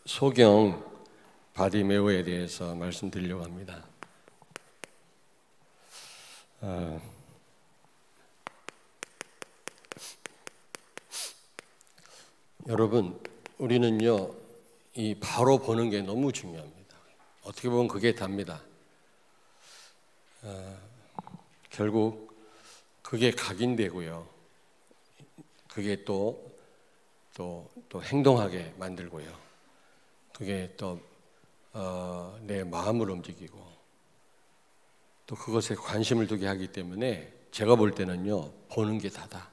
소경 바디메오에 대해서 말씀드리려고 합니다. 여러분, 우리는요, 이 바로 보는 게 너무 중요합니다. 어떻게 보면 그게 답니다. 결국 그게 각인되고요. 그게 또 행동하게 만들고요. 그게 또 내 마음을 움직이고 또 그것에 관심을 두게 하기 때문에 제가 볼 때는요, 보는 게 다다.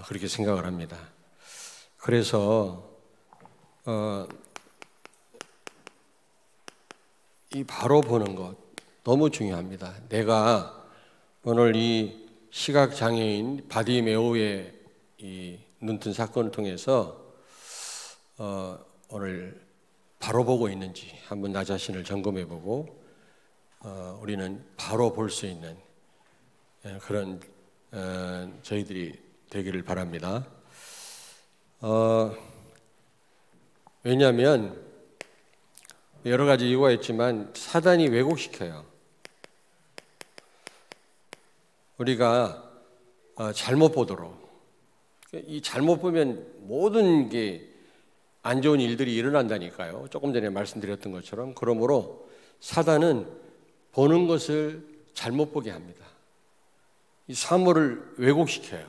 그렇게 생각을 합니다. 그래서 이 바로 보는 것 너무 중요합니다. 내가 오늘 이 시각장애인 바디메오의 이 눈뜬 사건을 통해서 오늘 바로 보고 있는지 한번 나 자신을 점검해보고 우리는 바로 볼 수 있는 그런 저희들이 되기를 바랍니다. 왜냐하면 여러 가지 이유가 있지만 사단이 왜곡시켜요. 우리가 잘못 보도록. 이 잘못 보면 모든 게 안 좋은 일들이 일어난다니까요. 조금 전에 말씀드렸던 것처럼. 그러므로 사단은 보는 것을 잘못 보게 합니다. 이 사물을 왜곡시켜요.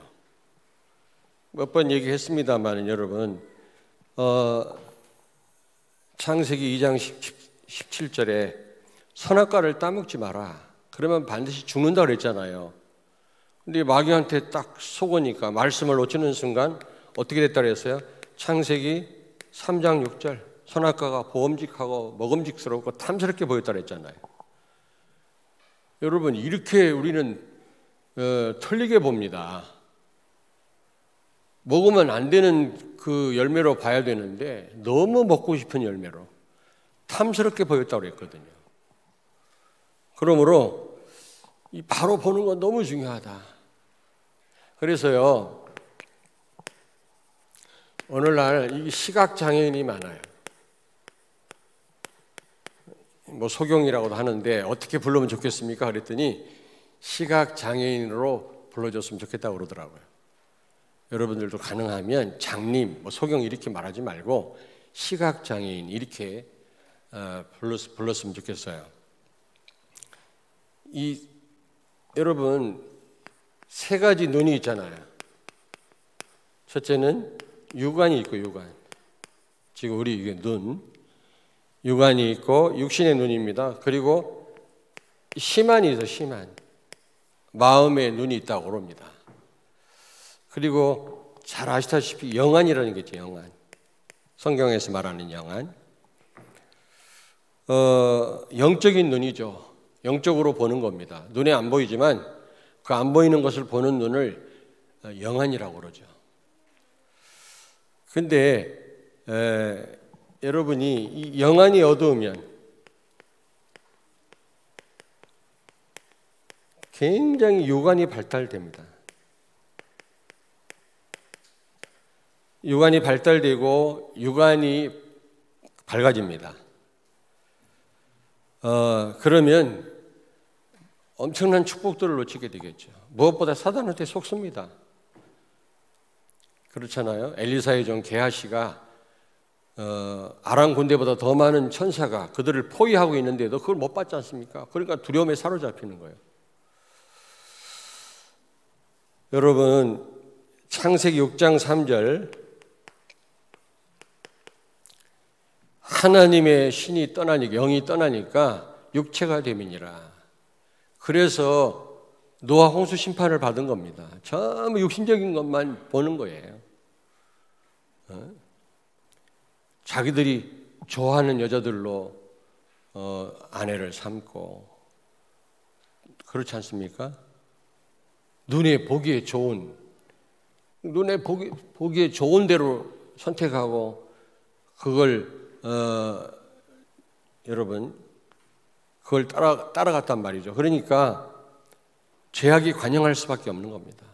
몇 번 얘기했습니다만 여러분, 창세기 2장 17절에 선악과를 따먹지 마라. 그러면 반드시 죽는다 그랬잖아요. 근데 마귀한테 딱 속으니까 말씀을 놓치는 순간 어떻게 됐다 그랬어요? 창세기 3장 6절 선악과가 보험직하고 먹음직스럽고 탐스럽게 보였다 그랬잖아요. 여러분, 이렇게 우리는 틀리게 봅니다. 먹으면 안 되는 그 열매로 봐야 되는데 너무 먹고 싶은 열매로 탐스럽게 보였다고 그랬거든요. 그러므로 이 바로 보는 건 너무 중요하다. 그래서요, 오늘날 이 시각장애인이 많아요. 뭐 소경이라고도 하는데 어떻게 부르면 좋겠습니까? 그랬더니 시각장애인으로 불러줬으면 좋겠다고 그러더라고요. 여러분들도 가능하면 장님, 뭐 소경 이렇게 말하지 말고 시각장애인 이렇게 불렀으면 좋겠어요. 여러분, 세 가지 눈이 있잖아요. 첫째는 육안이 있고 육안. 지금 우리 이게 눈, 육안이 있고 육신의 눈입니다. 그리고 심안이 있어, 심안. 마음의 눈이 있다고 그럽니다. 그리고 잘 아시다시피 영안이라는 게 있죠, 영안. 성경에서 말하는 영안. 영적인 눈이죠. 영적으로 보는 겁니다. 눈에 안 보이지만 그 안 보이는 것을 보는 눈을 영안이라고 그러죠. 근데 여러분이 이 영안이 어두우면 굉장히 육안이 발달됩니다. 육안이 발달되고 육안이 밝아집니다. 그러면 엄청난 축복들을 놓치게 되겠죠. 무엇보다 사단한테 속습니다. 그렇잖아요. 엘리사의 종 게하시가 아람 군대보다 더 많은 천사가 그들을 포위하고 있는데도 그걸 못 받지 않습니까? 그러니까 두려움에 사로잡히는 거예요. 여러분, 창세기 6장 3절 하나님의 신이 떠나니까, 영이 떠나니까 육체가 됨이니라. 그래서 노아 홍수 심판을 받은 겁니다. 전부 육신적인 것만 보는 거예요. 자기들이 좋아하는 여자들로 아내를 삼고, 그렇지 않습니까? 눈에 보기에 좋은 대로 선택하고 그걸 여러분, 그걸 따라갔단 말이죠. 그러니까 죄악이 관영할 수밖에 없는 겁니다.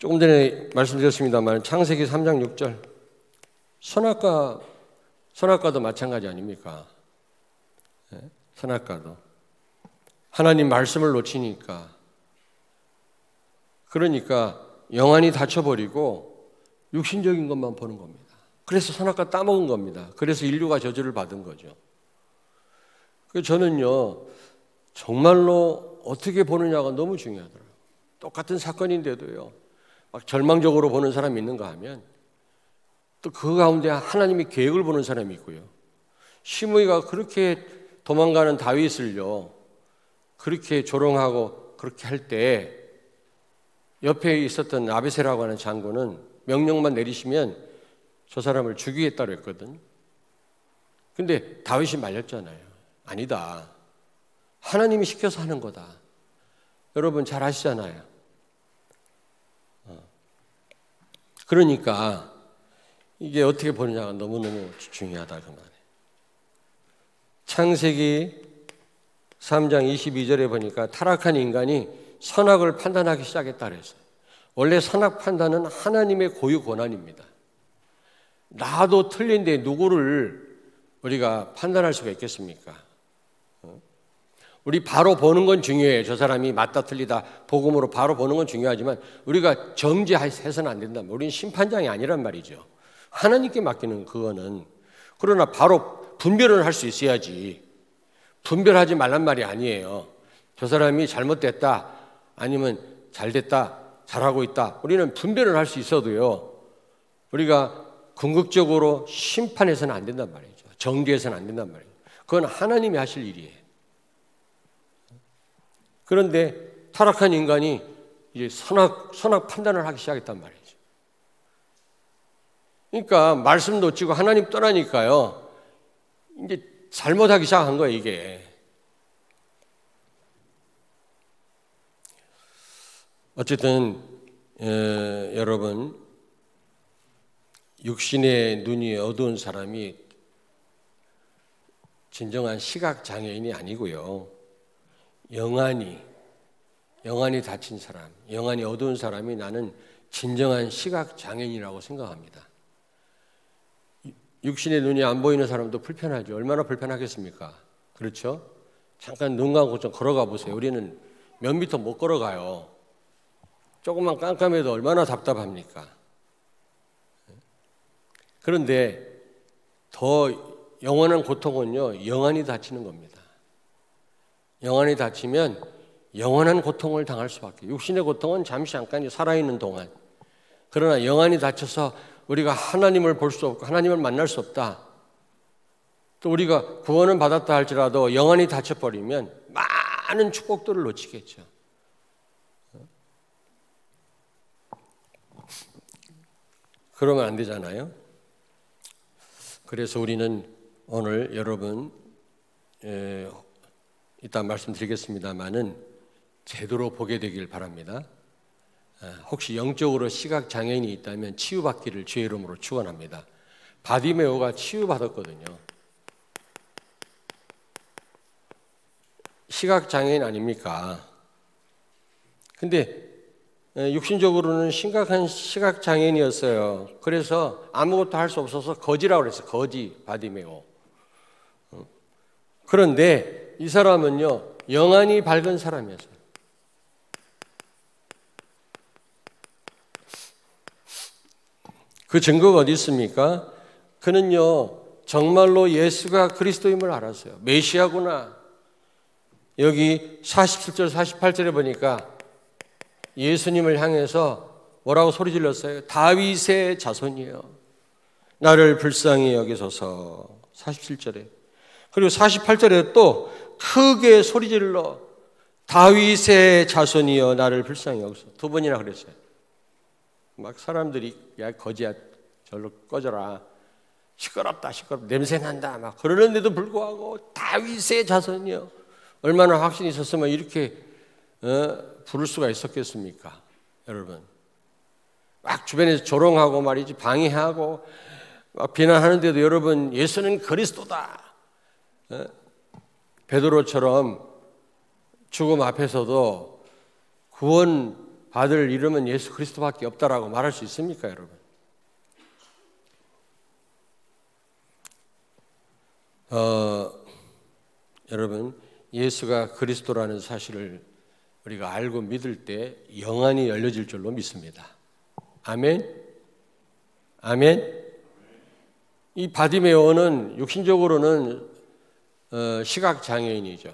조금 전에 말씀드렸습니다만 창세기 3장 6절 선악과도 마찬가지 아닙니까? 선악과도 하나님 말씀을 놓치니까 그러니까 영안이 닫혀버리고 육신적인 것만 보는 겁니다. 그래서 선악과 따먹은 겁니다. 그래서 인류가 저주를 받은 거죠. 그래서 저는요 정말로 어떻게 보느냐가 너무 중요하더라고요. 똑같은 사건인데도요 막 절망적으로 보는 사람이 있는가 하면 또 그 가운데 하나님의 계획을 보는 사람이 있고요. 시므이가 그렇게 도망가는 다윗을요 그렇게 조롱하고 그렇게 할 때 옆에 있었던 아비새라고 하는 장군은 명령만 내리시면 저 사람을 죽이겠다고 했거든. 근데 다윗이 말렸잖아요. 아니다. 하나님이 시켜서 하는 거다. 여러분 잘 아시잖아요. 그러니까 이게 어떻게 보느냐가 너무너무 중요하다 그 말이에요. 창세기 3장 22절에 보니까 타락한 인간이 선악을 판단하기 시작했다 그랬어요. 원래 선악 판단은 하나님의 고유 권한입니다. 나도 틀린데 누구를 우리가 판단할 수가 있겠습니까? 우리 바로 보는 건 중요해요. 저 사람이 맞다 틀리다 복음으로 바로 보는 건 중요하지만 우리가 정죄해서는 안 된다. 우리는 심판장이 아니란 말이죠. 하나님께 맡기는 그거는. 그러나 바로 분별을 할 수 있어야지. 분별하지 말란 말이 아니에요. 저 사람이 잘못됐다 아니면 잘됐다 잘하고 있다. 우리는 분별을 할 수 있어도요 우리가 궁극적으로 심판해서는 안 된단 말이죠. 정죄해서는 안 된단 말이에요. 그건 하나님이 하실 일이에요. 그런데 타락한 인간이 이제 선악 판단을 하기 시작했단 말이죠. 그러니까 말씀 놓치고 하나님 떠나니까요 이제 잘못하기 시작한 거예요 이게. 어쨌든 여러분 육신의 눈이 어두운 사람이 진정한 시각장애인이 아니고요 영안이 닫힌 사람, 영안이 어두운 사람이 나는 진정한 시각장애인이라고 생각합니다. 육신의 눈이 안 보이는 사람도 불편하죠. 얼마나 불편하겠습니까? 그렇죠? 잠깐 눈 감고 좀 걸어가 보세요. 우리는 몇 미터 못 걸어가요. 조금만 깜깜해도 얼마나 답답합니까? 그런데 더 영원한 고통은요 영안이 닫히는 겁니다. 영안이 닫히면 영원한 고통을 당할 수밖에. 육신의 고통은 잠시 잠깐 살아있는 동안. 그러나 영안이 닫혀서 우리가 하나님을 볼 수 없고 하나님을 만날 수 없다. 또 우리가 구원은 받았다 할지라도 영안이 닫혀버리면 많은 축복들을 놓치겠죠. 그러면 안 되잖아요. 그래서 우리는 오늘 여러분 이따 말씀드리겠습니다마는 제대로 보게 되길 바랍니다. 혹시 영적으로 시각장애인이 있다면 치유받기를 주의 이름으로 축원합니다. 바디메오가 치유받았거든요. 시각장애인 아닙니까? 근데 육신적으로는 심각한 시각장애인이었어요. 그래서 아무것도 할 수 없어서 거지라고 그랬어요. 거지, 바디메오. 그런데 이 사람은요 영안이 밝은 사람이었어요. 그 증거가 어디 있습니까? 그는요 정말로 예수가 그리스도임을 알았어요. 메시아구나. 여기 47절 48절에 보니까 예수님을 향해서 뭐라고 소리 질렀어요? 다윗의 자손이요 나를 불쌍히 여기소서. 47절에. 그리고 48절에 또 크게 소리 질러 다윗의 자손이여 나를 불쌍히 여기소서. 두 번이나 그랬어요. 막 사람들이 야 거지야 절로 꺼져라 시끄럽다 냄새난다 막 그러는데도 불구하고 다윗의 자손이요. 얼마나 확신이 있었으면 이렇게 부를 수가 있었겠습니까? 여러분 막 주변에서 조롱하고 말이지 방해하고 막 비난하는데도 여러분 예수는 그리스도다. 베드로처럼 죽음 앞에서도 구원 받을 이름은 예수 그리스도밖에 없다라고 말할 수 있습니까, 여러분? 여러분, 예수가 그리스도라는 사실을 우리가 알고 믿을 때 영안이 열려질 줄로 믿습니다. 아멘? 아멘? 이 바디메오는 육신적으로는 시각장애인이죠.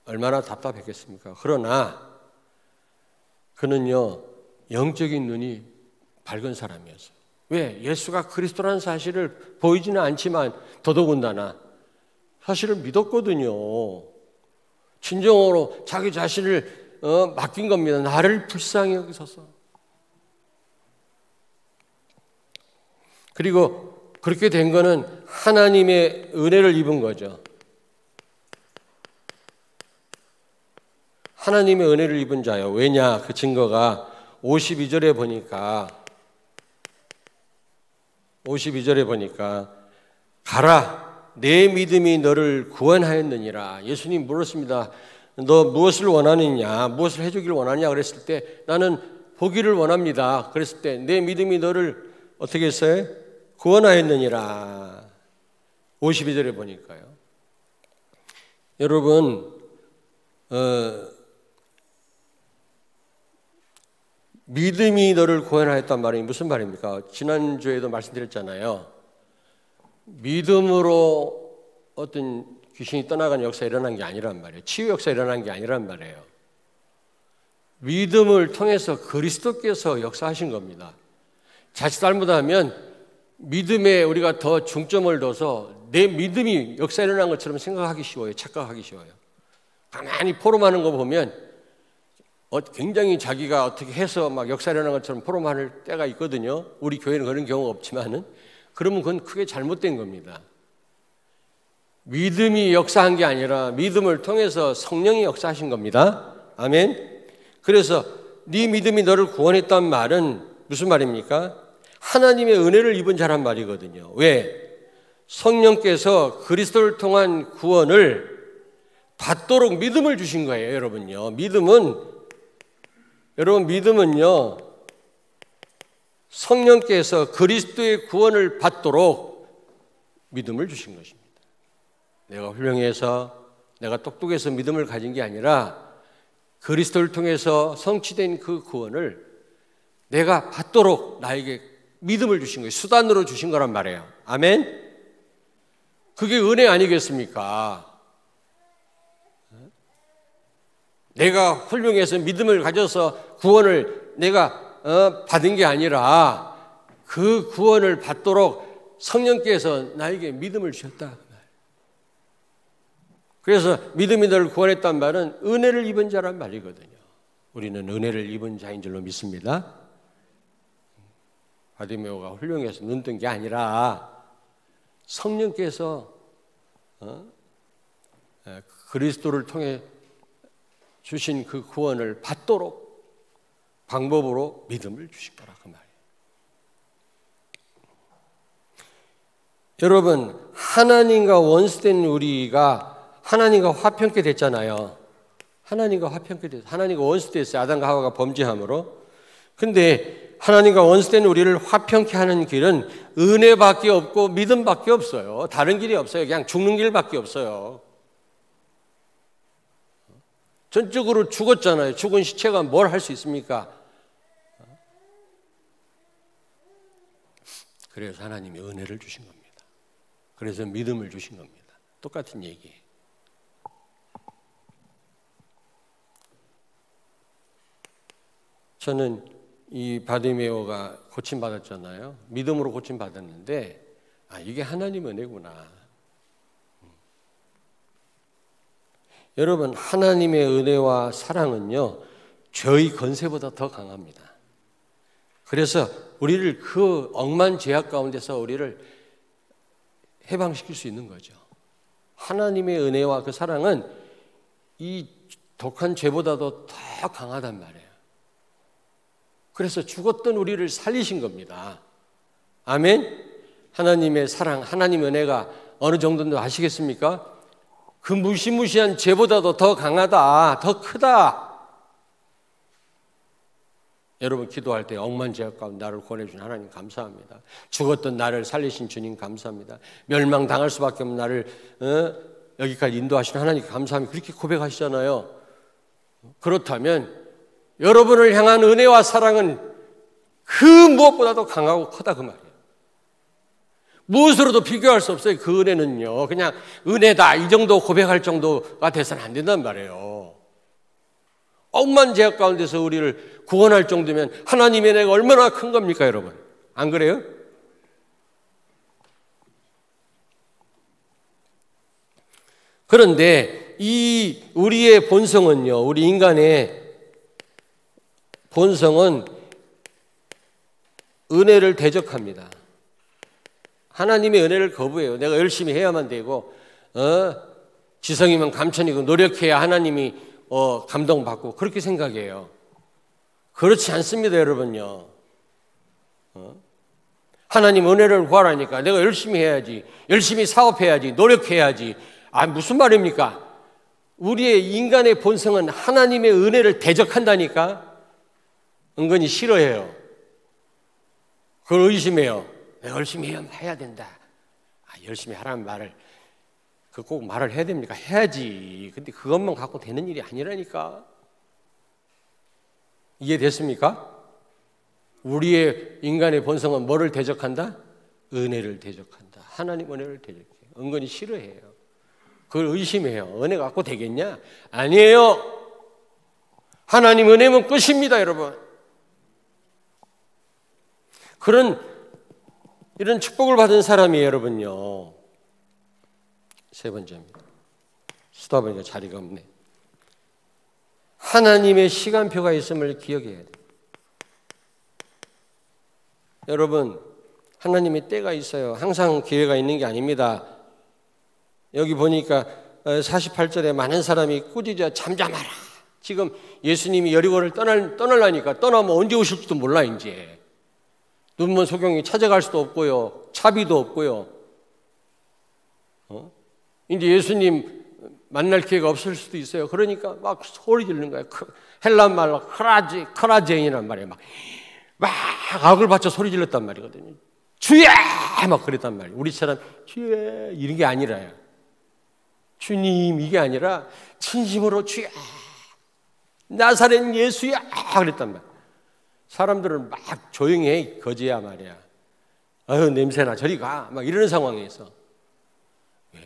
얼마나 답답했겠습니까? 그러나 그는요, 영적인 눈이 밝은 사람이었어요. 왜? 예수가 그리스도라는 사실을 보이지는 않지만 더더군다나 사실을 믿었거든요. 진정으로 자기 자신을 맡긴 겁니다. 나를 불쌍히 여기소서. 그리고 그렇게 된 거는 하나님의 은혜를 입은 거죠. 하나님의 은혜를 입은 자요. 왜냐? 그 증거가 52절에 보니까 가라, 내 믿음이 너를 구원하였느니라. 예수님 물었습니다. 너 무엇을 원하느냐? 무엇을 해주기를 원하냐? 그랬을 때 나는 보기를 원합니다. 그랬을 때 내 믿음이 너를 어떻게 했어요? 구원하였느니라. 52절에 보니까요. 여러분, 믿음이 너를 구원하였단 말이 무슨 말입니까? 지난주에도 말씀드렸잖아요. 믿음으로 어떤 귀신이 떠나가는 역사 일어난 게 아니란 말이에요. 치유 역사 일어난 게 아니란 말이에요. 믿음을 통해서 그리스도께서 역사하신 겁니다. 자칫 잘못하면 믿음에 우리가 더 중점을 둬서 내 믿음이 역사 일어난 것처럼 생각하기 쉬워요. 착각하기 쉬워요. 가만히 포럼하는 거 보면 굉장히 자기가 어떻게 해서 막 역사 일어난 것처럼 포럼할 때가 있거든요. 우리 교회는 그런 경우가 없지만은, 그러면 그건 크게 잘못된 겁니다. 믿음이 역사한 게 아니라 믿음을 통해서 성령이 역사하신 겁니다. 아멘. 그래서 네 믿음이 너를 구원했단 말은 무슨 말입니까? 하나님의 은혜를 입은 자란 말이거든요. 왜? 성령께서 그리스도를 통한 구원을 받도록 믿음을 주신 거예요, 여러분요. 믿음은요, 성령께서 그리스도의 구원을 받도록 믿음을 주신 것입니다. 내가 훌륭해서, 내가 똑똑해서 믿음을 가진 게 아니라 그리스도를 통해서 성취된 그 구원을 내가 받도록 나에게 믿음을 주신 거예요. 수단으로 주신 거란 말이에요. 아멘? 그게 은혜 아니겠습니까? 내가 훌륭해서 믿음을 가져서 구원을 내가 받은 게 아니라 그 구원을 받도록 성령께서 나에게 믿음을 주셨다. 그래서 믿음이 너를 구원했단 말은 은혜를 입은 자란 말이거든요. 우리는 은혜를 입은 자인 줄로 믿습니다. 바디메오가 훌륭해서 눈 뜬 게 아니라 성령께서 그리스도를 통해 주신 그 구원을 받도록 방법으로 믿음을 주신 거라 그 말이에요. 여러분, 하나님과 원수된 우리가 하나님과 화평케 됐잖아요. 하나님과 원수됐어요. 아담과 하와가 범죄함으로. 근데 하나님과 원수된 우리를 화평케 하는 길은 은혜밖에 없고 믿음밖에 없어요. 다른 길이 없어요. 그냥 죽는 길밖에 없어요. 전적으로 죽었잖아요. 죽은 시체가 뭘 할 수 있습니까? 그래서 하나님이 은혜를 주신 겁니다. 그래서 믿음을 주신 겁니다. 똑같은 얘기예요. 저는 이 바디메오가 고침받았잖아요. 믿음으로 고침받았는데 이게 하나님 은혜구나. 여러분, 하나님의 은혜와 사랑은요, 죄의 권세보다 더 강합니다. 그래서 우리를 그 억만 죄악 가운데서 우리를 해방시킬 수 있는 거죠. 하나님의 은혜와 그 사랑은 이 독한 죄보다도 더 강하단 말이에요. 그래서 죽었던 우리를 살리신 겁니다. 아멘? 하나님의 사랑, 하나님의 은혜가 어느 정도인지 아시겠습니까? 그 무시무시한 죄보다도 더 강하다, 더 크다. 여러분 기도할 때 억만제약 가운데 나를 구원해준 하나님 감사합니다. 죽었던 나를 살리신 주님 감사합니다. 멸망당할 수밖에 없는 나를 여기까지 인도하신 하나님 감사합니다. 그렇게 고백하시잖아요. 그렇다면 여러분을 향한 은혜와 사랑은 그 무엇보다도 강하고 크다 그 말이에요. 무엇으로도 비교할 수 없어요. 그 은혜는요. 그냥 은혜다 이 정도 고백할 정도가 돼서는 안 된단 말이에요. 억만 죄악 가운데서 우리를 구원할 정도면 하나님의 은혜가 얼마나 큰 겁니까 여러분? 안 그래요? 그런데 이 우리의 본성은요, 우리 인간의 본성은 은혜를 대적합니다. 하나님의 은혜를 거부해요. 내가 열심히 해야만 되고, 지성이면 감천이고 노력해야 하나님이 감동받고 그렇게 생각해요. 그렇지 않습니다, 여러분요. 하나님 은혜를 구하라니까 내가 열심히 해야지, 열심히 사업해야지, 노력해야지. 무슨 말입니까? 우리의 인간의 본성은 하나님의 은혜를 대적한다니까. 은근히 싫어해요. 그걸 의심해요. 내가 열심히 해야 된다. 열심히 하라는 말을 꼭 말을 해야 됩니까? 해야지. 근데 그것만 갖고 되는 일이 아니라니까. 이해됐습니까? 우리의 인간의 본성은 뭐를 대적한다? 은혜를 대적한다. 하나님 은혜를 대적해요. 은근히 싫어해요. 그걸 의심해요. 은혜 갖고 되겠냐? 아니에요. 하나님 은혜면 끝입니다, 여러분. 이런 축복을 받은 사람이 여러분요. 세 번째입니다. 쓰다 보니까 자리가 없네. 하나님의 시간표가 있음을 기억해야 돼요. 여러분, 하나님의 때가 있어요. 항상 기회가 있는 게 아닙니다. 여기 보니까 48절에 많은 사람이 꾸짖어 잠잠하라. 지금 예수님이 여리고를 떠나려니까 떠나면 언제 오실지도 몰라 이제. 눈먼 소경이 찾아갈 수도 없고요. 차비도 없고요. 이제 예수님 만날 기회가 없을 수도 있어요. 그러니까 막 소리 지르는 거예요. 헬란 말로 크라제인이란 말이에요. 막 악을 받쳐 소리 질렀단 말이거든요. 주야! 막 그랬단 말이에요. 우리처럼 주야! 이런 게 아니라요. 주님 이게 아니라 진심으로 주야! 나사렛 예수야! 그랬단 말이에요. 사람들은 막 조용히 해, 거지야 말이야. 냄새나 저리 가. 막 이러는 상황에서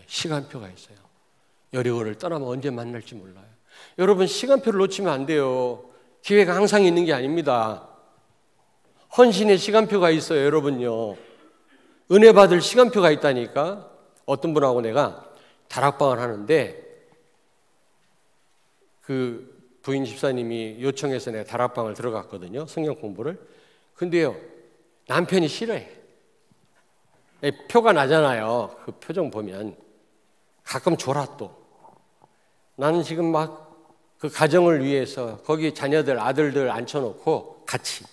시간표가 있어요. 여리고를 떠나면 언제 만날지 몰라요. 여러분 시간표를 놓치면 안 돼요. 기회가 항상 있는 게 아닙니다. 헌신의 시간표가 있어요, 여러분요. 은혜 받을 시간표가 있다니까. 어떤 분하고 내가 다락방을 하는데 그 부인 집사님이 요청해서 내가 다락방을 들어갔거든요. 성경 공부를. 근데요, 남편이 싫어해. 표가 나잖아요. 그 표정 보면. 가끔 졸아 또. 나는 지금 막 그 가정을 위해서 거기 자녀들, 아들들 앉혀놓고 같이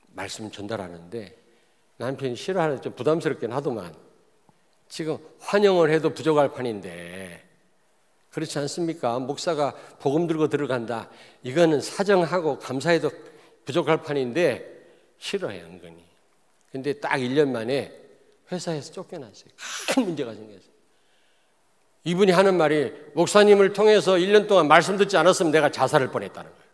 말씀 전달하는데 남편이 싫어하는 좀 부담스럽긴 하더만. 지금 환영을 해도 부족할 판인데 그렇지 않습니까? 목사가 복음 들고 들어간다. 이거는 사정하고 감사해도 부족할 판인데 싫어해요, 은근히. 근데 딱 1년 만에 회사에서 쫓겨났어요. 큰 문제가 생겼어요. 이분이 하는 말이 목사님을 통해서 1년 동안 말씀 듣지 않았으면 내가 자살할 뻔했다는 거예요.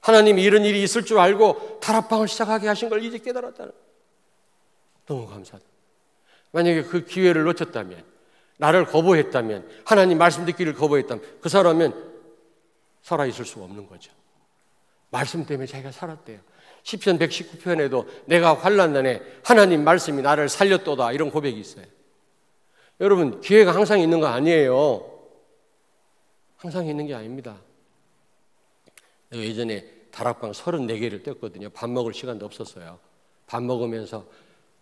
하나님이 이런 일이 있을 줄 알고 다락방을 시작하게 하신 걸 이제 깨달았다는 거예요. 너무 감사하다. 만약에 그 기회를 놓쳤다면, 나를 거부했다면, 하나님 말씀 듣기를 거부했다면 그 사람은 살아있을 수가 없는 거죠. 말씀 때문에 자기가 살았대요. 시편 119편에도 내가 환난 날에 하나님 말씀이 나를 살렸도다 이런 고백이 있어요. 여러분 기회가 항상 있는 거 아니에요. 항상 있는 게 아닙니다. 내가 예전에 다락방 34개를 뗐거든요. 밥 먹을 시간도 없었어요. 밥 먹으면서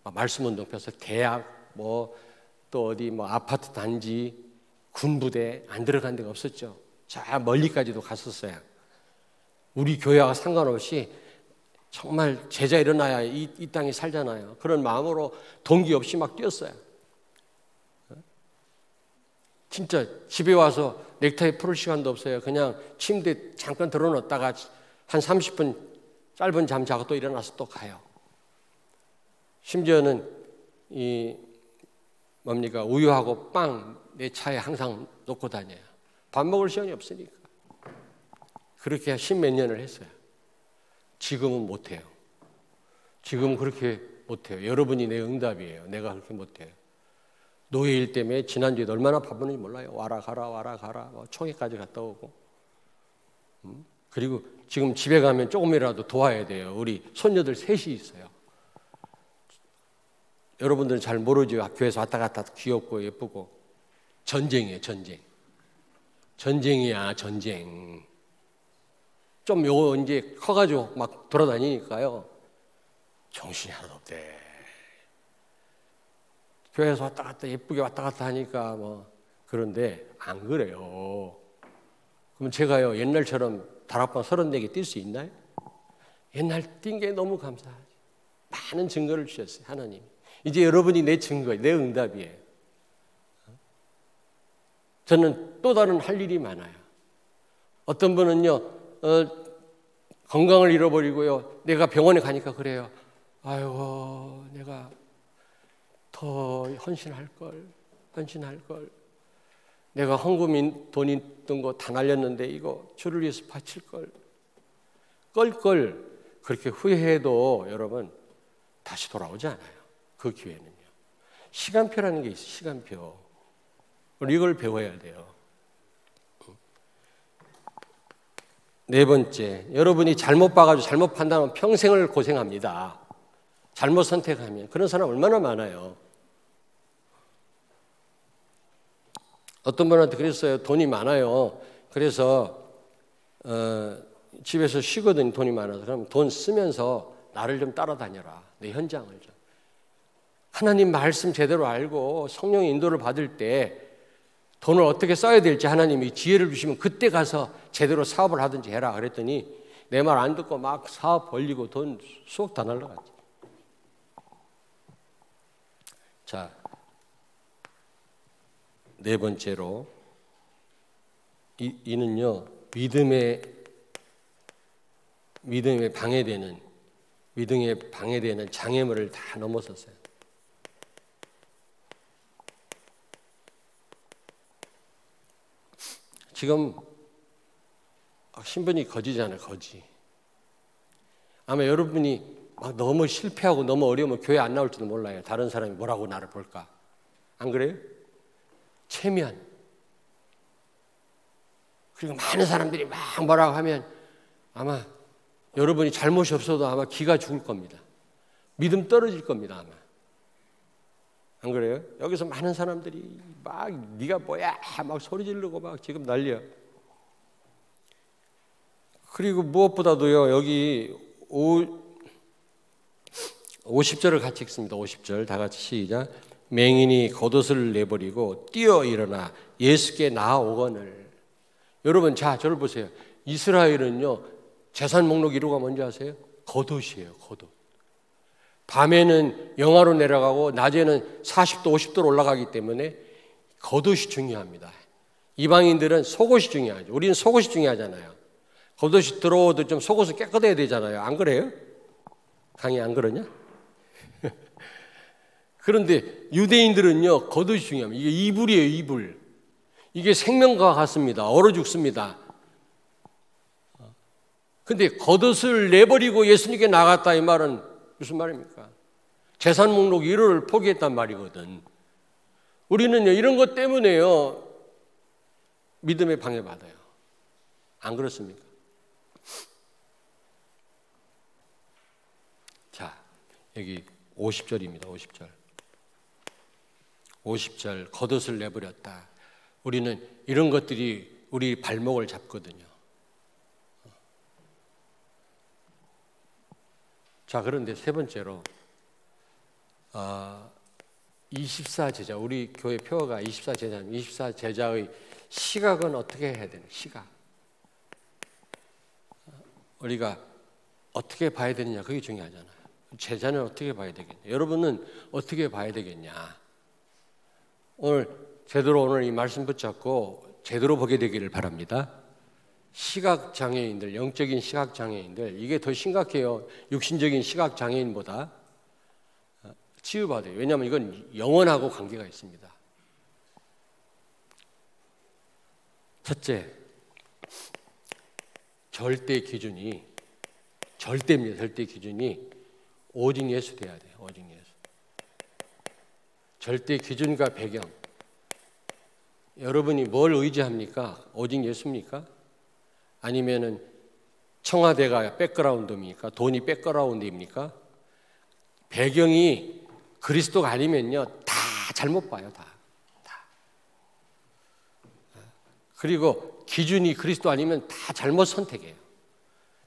말씀 운동 펴서 대학 또 어디 아파트 단지 군부대 안 들어간 데가 없었죠. 저 멀리까지도 갔었어요. 우리 교회와 상관없이 정말 제자 일어나야 이 땅에 살잖아요. 그런 마음으로 동기 없이 막 뛰었어요. 진짜 집에 와서 넥타이 풀을 시간도 없어요. 그냥 침대에 잠깐 들어놓다가 한 30분 짧은 잠 자고 또 일어나서 또 가요. 심지어는 우유하고 빵 내 차에 항상 놓고 다녀요. 밥 먹을 시간이 없으니까. 그렇게 10몇 년을 했어요. 지금은 못해요. 지금은 그렇게 못해요. 여러분이 내 응답이에요. 내가 그렇게 못해요. 노예일 때문에 지난주에 얼마나 바쁘는지 몰라요. 와라 가라 총회까지 갔다 오고. 그리고 지금 집에 가면 조금이라도 도와야 돼요. 우리 손녀들 셋이 있어요. 여러분들은 잘 모르죠. 교회에서 왔다 갔다 귀엽고 예쁘고. 전쟁이에요. 전쟁이야 전쟁. 좀 요 이제 커가지고 막 돌아다니니까요. 정신이 하나도 없대. 교회에서 왔다 갔다 예쁘게 왔다 갔다 하니까 뭐 그런데 안 그래요. 그럼 제가요 옛날처럼 다락방 34개 뛸 수 있나요? 옛날 뛴 게 너무 감사하죠. 많은 증거를 주셨어요 하나님. 이제 여러분이 내 증거예요. 내 응답이에요. 저는 또 다른 할 일이 많아요. 어떤 분은요 건강을 잃어버리고요 내가 병원에 가니까 그래요. 아이고 내가 더 헌신할 걸. 내가 헌금 돈 있던 거 다 날렸는데 이거 주를 위해서 바칠 걸. 껄껄 그렇게 후회해도 여러분 다시 돌아오지 않아요. 그 기회는요. 시간표라는 게 있어요. 시간표. 이걸 배워야 돼요. 네 번째, 여러분이 잘못 봐가지고 잘못 판단하면 평생을 고생합니다. 잘못 선택하면. 그런 사람 얼마나 많아요. 어떤 분한테 그랬어요. 돈이 많아요. 그래서 집에서 쉬거든요. 돈이 많아서. 그럼 돈 쓰면서 나를 좀 따라다녀라. 내 현장을 좀. 하나님 말씀 제대로 알고 성령의 인도를 받을 때 돈을 어떻게 써야 될지 하나님이 지혜를 주시면 그때 가서 제대로 사업을 하든지 해라. 그랬더니 내 말 안 듣고 막 사업 벌리고 돈 수억 다 날라갔지. 자, 네 번째로 이는요 믿음에 방해되는 장애물을 다 넘어섰어요. 지금 신분이 거지잖아요. 거지. 아마 여러분이 막 너무 실패하고 너무 어려우면 교회 안 나올지도 몰라요. 다른 사람이 뭐라고 나를 볼까. 안 그래요? 체면. 그리고 많은 사람들이 막 뭐라고 하면 아마 여러분이 잘못이 없어도 아마 기가 죽을 겁니다. 믿음 떨어질 겁니다. 아마. 안 그래요? 여기서 많은 사람들이 막 네가 뭐야 막 소리 지르고 막 지금 난리야. 그리고 무엇보다도요 여기 50절을 같이 읽습니다. 50절 다 같이 시작. 맹인이 겉옷을 내버리고 뛰어 일어나 예수께 나아오거늘. 여러분 자 저를 보세요. 이스라엘은요 재산 목록 1호가 뭔지 아세요? 겉옷이에요. 겉옷. 밤에는 영하로 내려가고 낮에는 40도 50도로 올라가기 때문에 겉옷이 중요합니다. 이방인들은 속옷이 중요하죠. 우리는 속옷이 중요하잖아요. 겉옷이 들어오도 좀 속옷을 깨끗해야 되잖아요. 안 그래요? 강의 안 그러냐? 그런데 유대인들은요 겉옷이 중요합니다. 이게 이불이에요. 이불. 이게 생명과 같습니다. 얼어 죽습니다. 근데 겉옷을 내버리고 예수님께 나갔다 이 말은 무슨 말입니까? 재산 목록 1호를 포기했단 말이거든. 우리는요 이런 것 때문에요 믿음에 방해받아요. 안 그렇습니까? 자 여기 50절입니다. 50절 50절 겉옷을 내버렸다. 우리는 이런 것들이 우리 발목을 잡거든요. 자 그런데 세 번째로 24제자 우리 교회 표어가 24제자입니다. 24제자의 시각은 어떻게 해야 되나? 시각 우리가 어떻게 봐야 되느냐 그게 중요하잖아요. 제자는 어떻게 봐야 되겠냐? 여러분은 어떻게 봐야 되겠냐? 오늘 제대로 오늘 이 말씀 붙잡고 제대로 보게 되기를 바랍니다. 시각장애인들, 영적인 시각장애인들, 이게 더 심각해요. 육신적인 시각장애인보다 치유받아요. 왜냐하면 이건 영혼하고 관계가 있습니다. 첫째, 절대입니다. 절대 기준이 오직 예수 돼야 돼요. 오직 예수. 절대 기준과 배경. 여러분이 뭘 의지합니까? 오직 예수입니까? 아니면은 청와대가 백그라운드입니까? 돈이 백그라운드입니까? 배경이 그리스도가 아니면요, 다 잘못 봐요, 다. 그리고 기준이 그리스도 아니면 다 잘못 선택해요.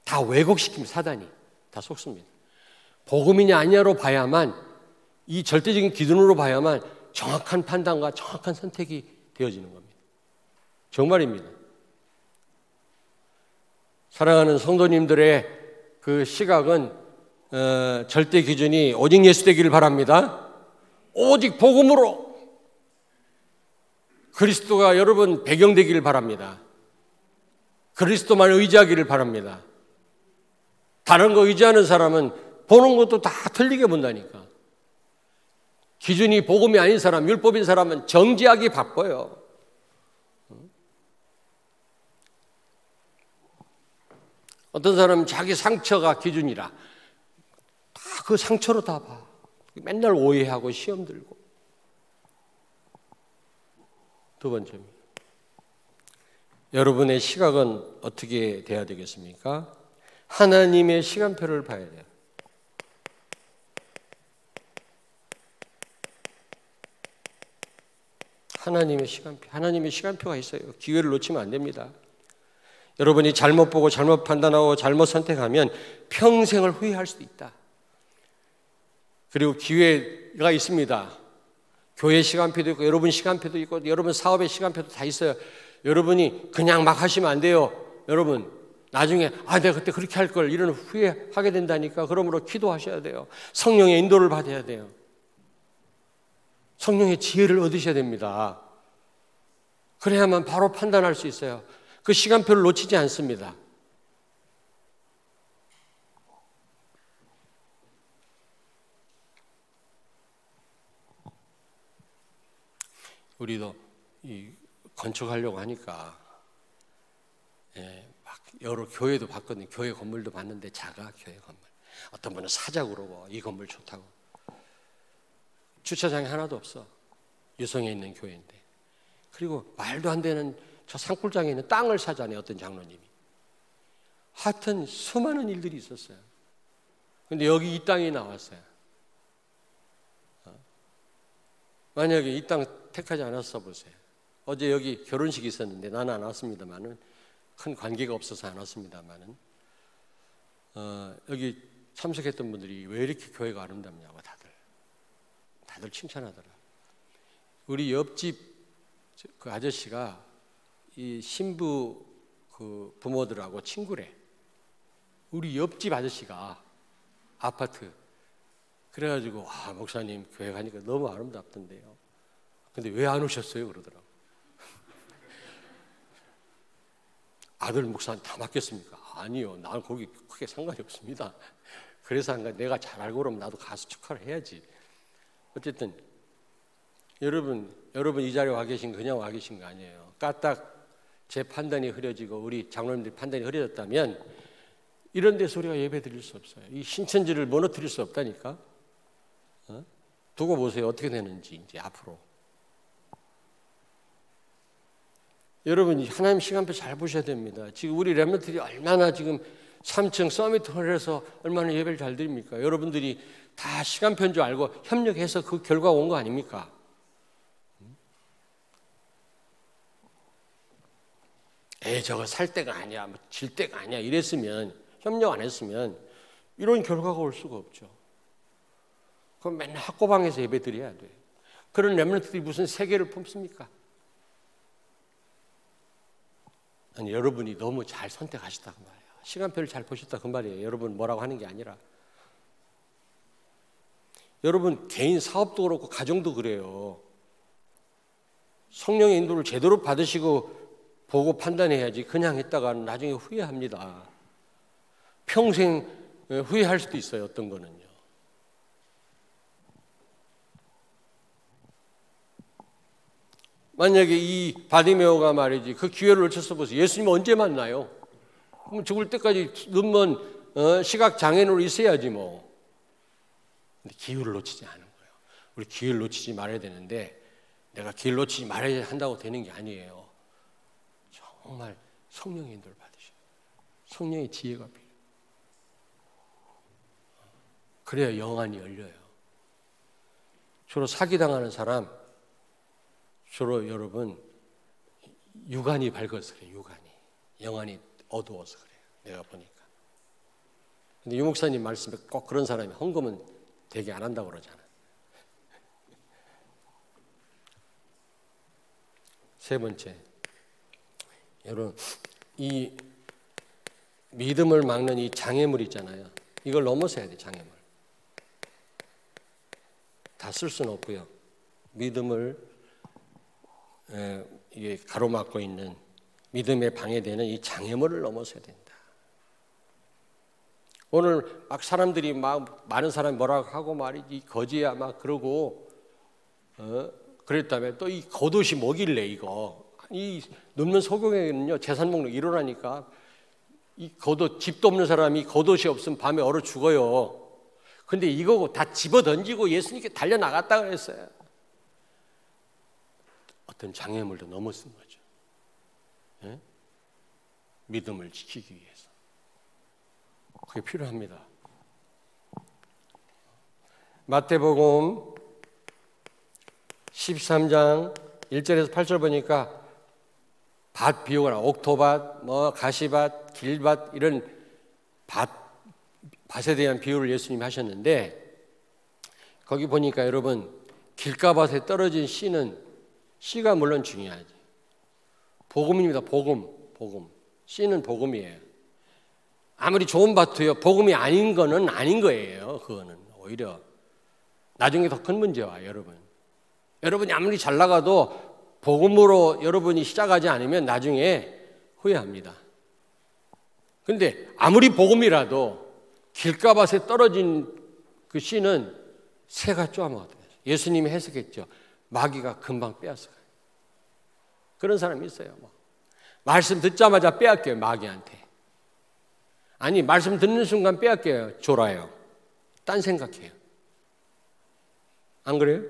다 왜곡시킵니다, 사단이. 다 속습니다. 복음이냐 아니냐로 봐야만, 이 절대적인 기준으로 봐야만 정확한 판단과 정확한 선택이 되어지는 겁니다. 정말입니다. 사랑하는 성도님들의 그 시각은 절대 기준이 오직 예수 되기를 바랍니다. 오직 복음으로 그리스도가 여러분 배경 되기를 바랍니다. 그리스도만 의지하기를 바랍니다. 다른 거 의지하는 사람은 보는 것도 다 틀리게 본다니까. 기준이 복음이 아닌 사람, 율법인 사람은 정지하기 바빠요. 어떤 사람은 자기 상처가 기준이라 다 그 상처로 다 봐. 맨날 오해하고 시험 들고. 두 번째입니다. 여러분의 시각은 어떻게 돼야 되겠습니까? 하나님의 시간표를 봐야 돼요. 하나님의 시간표. 하나님의 시간표가 있어요. 기회를 놓치면 안 됩니다. 여러분이 잘못 보고 잘못 판단하고 잘못 선택하면 평생을 후회할 수도 있다. 그리고 기회가 있습니다. 교회 시간표도 있고 여러분 시간표도 있고 여러분 사업의 시간표도 다 있어요. 여러분이 그냥 막 하시면 안 돼요. 여러분 나중에 내가 그때 그렇게 할 걸 이런 후회하게 된다니까. 그러므로 기도하셔야 돼요. 성령의 인도를 받아야 돼요. 성령의 지혜를 얻으셔야 됩니다. 그래야만 바로 판단할 수 있어요. 그 시간표를 놓치지 않습니다. 우리도 이 건축하려고 하니까 막 여러 교회도 봤거든요. 교회 건물도 봤는데 작아, 교회 건물. 어떤 분은 사자고 이 건물 좋다고. 주차장이 하나도 없어. 유성에 있는 교회인데. 그리고 말도 안 되는 저 산골장에 있는 땅을 사자네, 어떤 장로님이. 하여튼 수많은 일들이 있었어요. 근데 여기 이 땅이 나왔어요. 만약에 이 땅 택하지 않았어 보세요. 어제 여기 결혼식이 있었는데 나는 안 왔습니다만은, 큰 관계가 없어서 안 왔습니다만은, 여기 참석했던 분들이 왜 이렇게 교회가 아름답냐고 다들 칭찬하더라. 우리 옆집 그 아저씨가 이 신부 그 부모들하고 친구래. 우리 옆집 아저씨가 아파트. 그래가지고 목사님 교회 가니까 너무 아름답던데요. 근데 왜 안 오셨어요? 그러더라고. 아들 목사님 다 맡겼습니까? 아니요, 나는 거기 크게 상관이 없습니다. 그래서 한 거야. 내가 잘 알고 그러면 나도 가서 축하를 해야지. 어쨌든 여러분 이 자리에 와 계신 거 그냥 와 계신 거 아니에요. 까딱 제 판단이 흐려지고 우리 장로님들 판단이 흐려졌다면 이런 데서 우리가 예배 드릴 수 없어요. 이 신천지를 무너뜨릴 수 없다니까. 두고 보세요. 어떻게 되는지 이제 앞으로. 여러분 하나님 시간표 잘 보셔야 됩니다. 지금 우리 렘넌트들이 얼마나 지금 3층 서밋홀에서 얼마나 예배를 잘 드립니까? 여러분들이 다 시간표인 줄 알고 협력해서 그 결과가 온 거 아닙니까? 저거 살 때가 아니야, 질 때가 아니야 이랬으면, 협력 안 했으면 이런 결과가 올 수가 없죠. 그럼 맨날 학고방에서 예배 드려야 돼. 그런 렘넌트들이 무슨 세계를 품습니까? 아니, 여러분이 너무 잘 선택하셨다 그 말이에요. 시간표를 잘 보셨다 그 말이에요. 여러분 뭐라고 하는 게 아니라. 여러분 개인 사업도 그렇고 가정도 그래요. 성령의 인도를 제대로 받으시고 보고 판단해야지 그냥 했다가 나중에 후회합니다. 평생 후회할 수도 있어요. 어떤 거는요. 만약에 이 바디메오가 말이지 그 기회를 놓쳤어 보세요. 예수님 언제 만나요? 그럼 죽을 때까지 눈먼 시각 장애인으로 있어야지 뭐. 근데 기회를 놓치지 않은 거예요. 우리 기회를 놓치지 말아야 되는데 내가 기회를 놓치지 말아야 한다고 되는 게 아니에요. 정말 성령의 인도를 받으셔. 성령의 지혜가 필요해요. 그래야 영안이 열려요. 주로 사기당하는 사람, 주로 여러분 육안이 밝아서 그래요. 육안이. 영안이 어두워서 그래요. 내가 보니까. 근데 유 목사님 말씀에 꼭 그런 사람이 헌금은 되게 안 한다고 그러잖아요. 세 번째, 여러분 이 믿음을 막는 이 장애물 있잖아요. 이걸 넘어서야 돼. 장애물. 다 쓸 수는 없고요. 믿음을 이게 가로막고 있는 믿음에 방해되는 이 장애물을 넘어서야 된다. 오늘 막 사람들이 막 많은 사람이 뭐라고 하고 말이지 거지야 막 그러고 그랬다면 또 이 겉옷이 뭐길래 이거 이 눕는 소경에는요 재산 목록 일어나니까 이 겉옷 집도 없는 사람이 겉옷이 없으면 밤에 얼어 죽어요. 근데 이거 다 집어 던지고 예수님께 달려 나갔다 그랬어요. 어떤 장애물도 넘어선 거죠. 예? 믿음을 지키기 위해서 그게 필요합니다. 마태복음 13장 1절에서 8절 보니까 밭 비유가 옥토밭, 뭐 가시밭, 길밭 이런 밭에 대한 비유를 예수님이 하셨는데 거기 보니까 여러분 길가밭에 떨어진 씨가 물론 중요하지. 복음입니다. 복음. 씨는 복음이에요. 아무리 좋은 밭도요 복음이 아닌 거는 아닌 거예요. 그거는 오히려 나중에 더 큰 문제와 여러분. 여러분이 아무리 잘 나가도 복음으로 여러분이 시작하지 않으면 나중에 후회합니다. 근데 아무리 복음이라도 길가밭에 떨어진 그 씨는 새가 쪼아먹었대요. 예수님이 해석했죠. 마귀가 금방 빼앗아가요. 그런 사람이 있어요. 뭐. 말씀 듣자마자 빼앗겨요. 마귀한테. 아니 말씀 듣는 순간 빼앗겨요. 졸아요. 딴 생각해요. 안 그래요?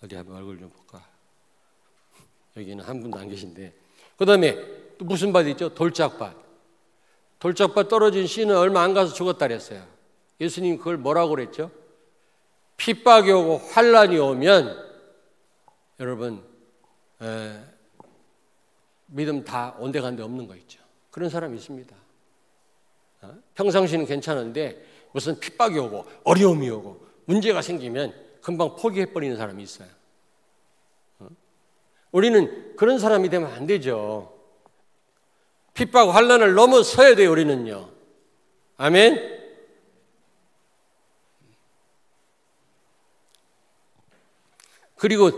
어디 한번 얼굴 좀 볼까? 여기는 한 분도 안 계신데. 그 다음에 또 무슨 밭이 있죠? 돌짝밭. 돌짝밭 떨어진 씨는 얼마 안 가서 죽었다 그랬어요. 예수님 그걸 뭐라고 그랬죠? 핍박이 오고 환란이 오면 여러분 믿음 다 온데간데 없는 거 있죠. 그런 사람이 있습니다. 평상시는 괜찮은데 무슨 핍박이 오고 어려움이 오고 문제가 생기면 금방 포기해버리는 사람이 있어요. 우리는 그런 사람이 되면 안 되죠. 핍박 환난을 넘어서야 돼요. 우리는요. 아멘. 그리고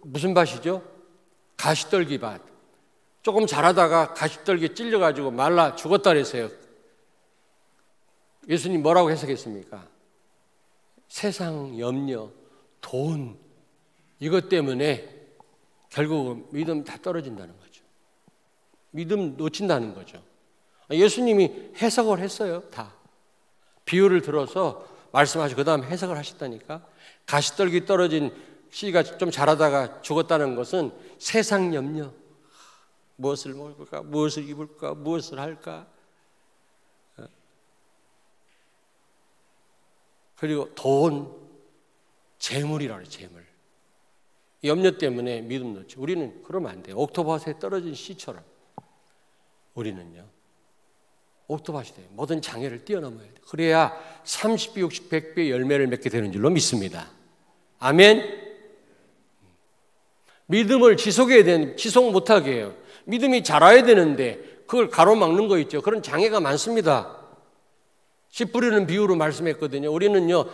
무슨 밭이죠? 가시떨기 밭. 조금 자라다가 가시떨기에 찔려가지고 말라 죽었다 그랬어요. 예수님 뭐라고 해석했습니까? 세상 염려, 돈 이것 때문에 결국 믿음 다 떨어진다는 거죠. 믿음 놓친다는 거죠. 예수님이 해석을 했어요. 다. 비유를 들어서 말씀하시고 그 다음 해석을 하셨다니까. 가시떨기 떨어진 씨가 좀 자라다가 죽었다는 것은 세상 염려. 무엇을 먹을까? 무엇을 입을까? 무엇을 할까? 그리고 돈, 재물이라 그래요. 재물. 염려 때문에 믿음 놓죠. 우리는 그러면 안 돼요. 옥토밭에 떨어진 씨처럼 우리는요. 옥토밭이 돼요. 모든 장애를 뛰어넘어야 돼요. 그래야 30배, 60, 100배 열매를 맺게 되는 줄로 믿습니다. 아멘. 믿음을 지속해야 되는, 지속 못하게 해요. 믿음이 자라야 되는데 그걸 가로막는 거 있죠. 그런 장애가 많습니다. 씨 뿌리는 비유로 말씀했거든요. 우리는요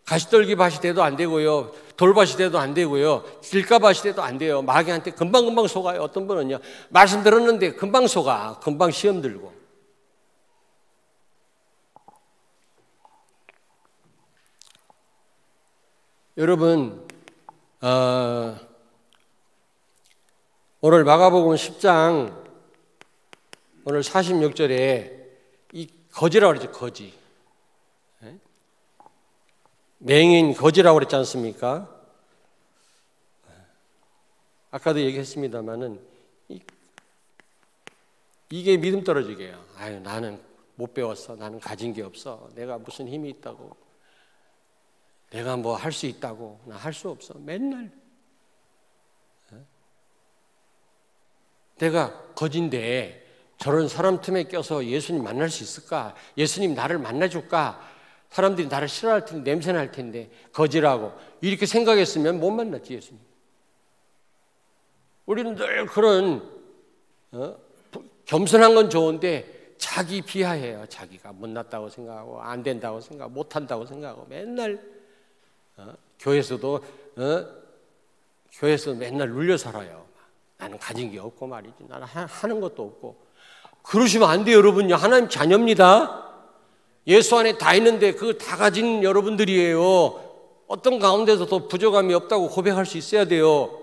가시떨기 밭이 돼도 안 되고요 돌밭이 돼도 안 되고요. 길가밭이 돼도 안 돼요. 마귀한테 금방금방 속아요. 어떤 분은요, 말씀 들었는데 금방 속아. 금방 시험 들고. 여러분, 오늘 마가복음 10장 오늘 46절에 이 거지라고 그러죠. 거지. 맹인 거지라고 그랬지 않습니까? 아까도 얘기했습니다마는 이게 믿음 떨어지게 해요. 아유, 나는 못 배웠어. 나는 가진 게 없어. 내가 무슨 힘이 있다고. 내가 뭐 할 수 있다고. 나 할 수 없어. 맨날. 내가 거진데 저런 사람 틈에 껴서 예수님 만날 수 있을까? 예수님 나를 만나줄까? 사람들이 나를 싫어할 텐데, 냄새날 텐데, 거지라고. 이렇게 생각했으면 못 만났지, 예수님. 우리는 늘 그런, 겸손한 건 좋은데, 자기 비하해요. 자기가 못났다고 생각하고, 안 된다고 생각하고, 못한다고 생각하고, 맨날, 교회에서도 맨날 눌려 살아요. 나는 가진 게 없고 말이지. 나는 하는 것도 없고. 그러시면 안 돼요, 여러분요. 하나님 자녀입니다. 예수 안에 다 있는데 그거 다 가진 여러분들이에요. 어떤 가운데서도 부족함이 없다고 고백할 수 있어야 돼요.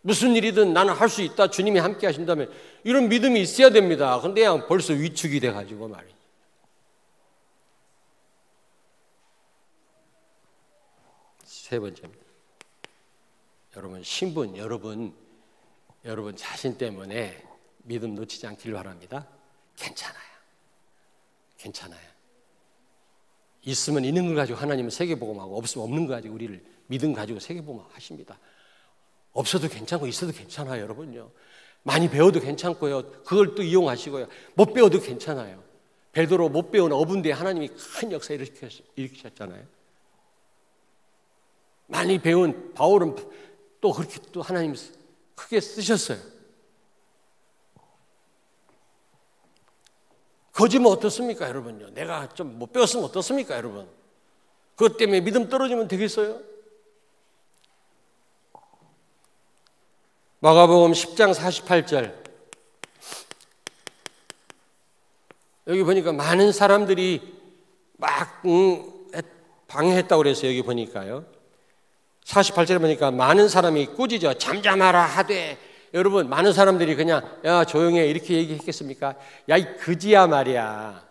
무슨 일이든 나는 할 수 있다. 주님이 함께 하신다면 이런 믿음이 있어야 됩니다. 근데 그냥 벌써 위축이 돼가지고 말이죠. 세 번째입니다. 여러분 신분, 여러분 자신 때문에 믿음 놓치지 않기를 바랍니다. 괜찮아요. 있으면 있는 걸 가지고 하나님은 세계복음하고 없으면 없는 거 가지고 우리를 믿음 가지고 세계복음 하십니다. 없어도 괜찮고 있어도 괜찮아요, 여러분요. 많이 배워도 괜찮고요. 그걸 또 이용하시고요. 못 배워도 괜찮아요. 베드로 못 배운 어분데 하나님이 큰 역사 일으키셨잖아요. 많이 배운 바울은 또 그렇게 또 하나님 크게 쓰셨어요. 거지면 어떻습니까, 여러분요? 내가 좀 못 배웠으면 어떻습니까, 여러분? 그것 때문에 믿음 떨어지면 되겠어요? 마가복음 10장 48절. 여기 보니까 많은 사람들이 막 방해했다고 그랬어요. 여기 보니까요. 48절에 보니까 많은 사람이 꾸짖어 잠잠하라 하되, 여러분 많은 사람들이 그냥 야 조용해 이렇게 얘기했겠습니까? 야 이 그지야 말이야.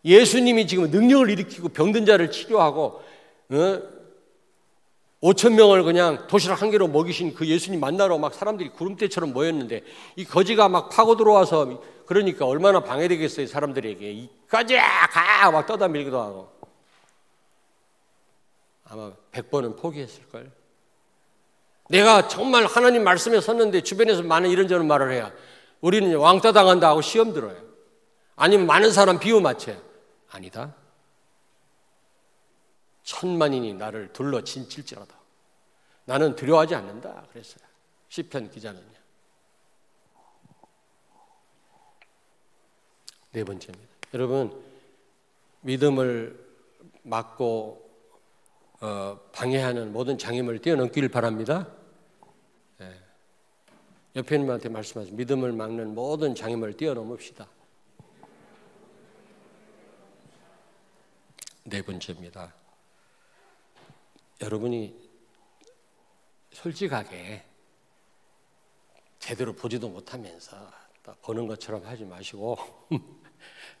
예수님이 지금 능력을 일으키고 병든 자를 치료하고 5천 명을 그냥 도시락 한 개로 먹이신 그 예수님 만나러 막 사람들이 구름대처럼 모였는데 이 거지가 막 파고 들어와서 그러니까 얼마나 방해되겠어요, 사람들에게. 이 거지야 가! 막 떠다밀기도 하고. 아마 100번은 포기했을걸. 내가 정말 하나님 말씀에 섰는데 주변에서 많은 이런저런 말을 해야 우리는 왕따 당한다 하고 시험 들어요. 아니면 많은 사람 비유 맞춰요. 아니다. 천만인이 나를 둘러 진칠지라도 나는 두려워하지 않는다 그랬어요. 시편 기자는요. 네 번째입니다. 여러분 믿음을 막고 방해하는 모든 장애물을 뛰어넘기를 바랍니다. 옆에 있는 분한테 말씀하세요. 믿음을 막는 모든 장애물을 뛰어넘읍시다. 네 번째입니다. 여러분이 솔직하게 제대로 보지도 못하면서 보는 것처럼 하지 마시고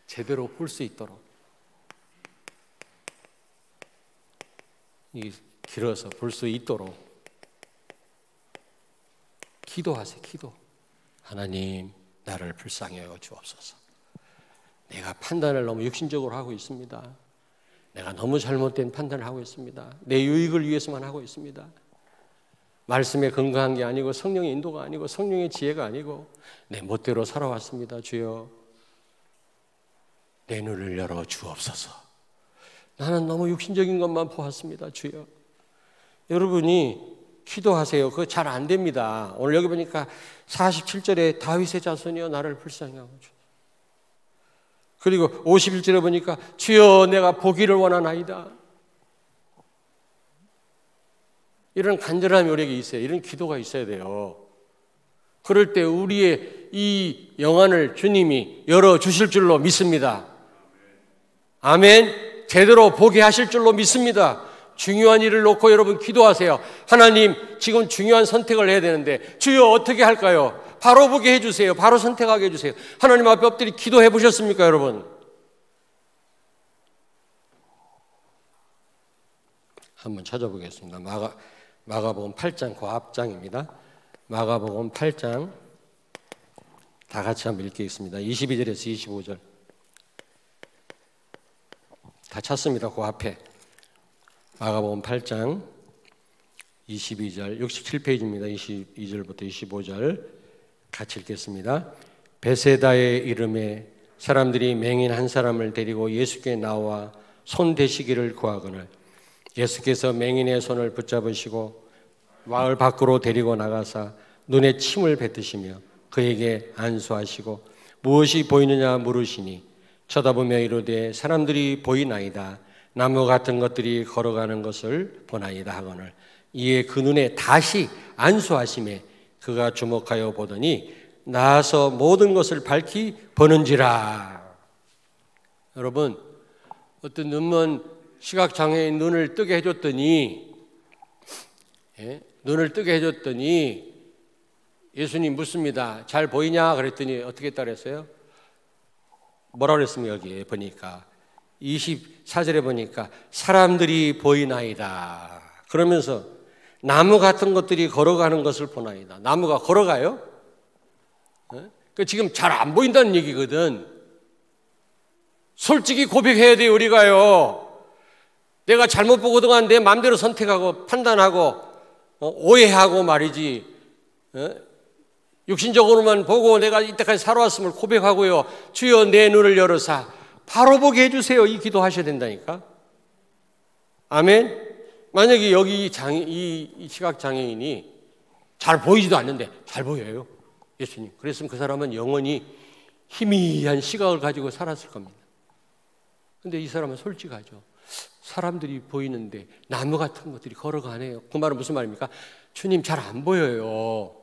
제대로 볼 수 있도록 길어서 볼 수 있도록 기도하세요. 기도. 하나님 나를 불쌍히 여겨 주옵소서. 내가 판단을 너무 육신적으로 하고 있습니다. 내가 너무 잘못된 판단을 하고 있습니다. 내 유익을 위해서만 하고 있습니다. 말씀에 근거한 게 아니고 성령의 인도가 아니고 성령의 지혜가 아니고 내 멋대로 살아왔습니다. 주여 내 눈을 열어 주옵소서. 나는 너무 육신적인 것만 보았습니다. 주여. 여러분이 기도하세요. 그거 잘 안 됩니다. 오늘 여기 보니까 47절에 다윗의 자손이여 나를 불쌍히 하고 주옵소서. 그리고 51절에 보니까 주여 내가 보기를 원하나이다. 이런 간절함이 우리에게 있어요. 이런 기도가 있어야 돼요. 그럴 때 우리의 이 영안을 주님이 열어주실 줄로 믿습니다. 아멘. 제대로 보게 하실 줄로 믿습니다. 중요한 일을 놓고 여러분 기도하세요. 하나님, 지금 중요한 선택을 해야 되는데 주여 어떻게 할까요? 바로 보게 해주세요. 바로 선택하게 해주세요. 하나님 앞에 엎드려 기도해 보셨습니까, 여러분? 한번 찾아보겠습니다. 마가복음 8장 그 앞장입니다. 마가복음 8장 다 같이 한번 읽겠습니다. 22절에서 25절 다 찾습니다. 그 앞에 마가복음 8장 22절 67페이지입니다. 22절부터 25절 같이 읽겠습니다. 베세다에 이름에 사람들이 맹인 한 사람을 데리고 예수께 나와 손 대시기를 구하거늘 예수께서 맹인의 손을 붙잡으시고 마을 밖으로 데리고 나가사 눈에 침을 뱉으시며 그에게 안수하시고 무엇이 보이느냐 물으시니 쳐다보며 이르되 사람들이 보이나이다. 나무 같은 것들이 걸어가는 것을 보나이다 하거늘 이에 그 눈에 다시 안수하심에 그가 주목하여 보더니 나아서 모든 것을 밝히 보는지라. 여러분, 어떤 눈먼 시각장애인 눈을 뜨게 해줬더니 예수님 묻습니다. 잘 보이냐? 그랬더니 어떻게 했다 그랬어요? 뭐라 그랬습니까? 여기 보니까 24절에 보니까 사람들이 보이나이다. 그러면서 나무 같은 것들이 걸어가는 것을 보나이다. 나무가 걸어가요? 그 지금 잘 안 보인다는 얘기거든. 솔직히 고백해야 돼요. 우리가요. 내가 잘못 보거든 내 마음대로 선택하고 판단하고 오해하고 말이지. 육신적으로만 보고 내가 이때까지 살아왔음을 고백하고요. 주여 내 눈을 열어사 바로 보게 해주세요. 이 기도하셔야 된다니까. 아멘. 만약에 여기 이 시각장애인이 잘 보이지도 않는데 잘 보여요. 예수님. 그랬으면 그 사람은 영원히 희미한 시각을 가지고 살았을 겁니다. 근데 이 사람은 솔직하죠. 사람들이 보이는데 나무 같은 것들이 걸어가네요. 그 말은 무슨 말입니까? 주님 잘 안 보여요.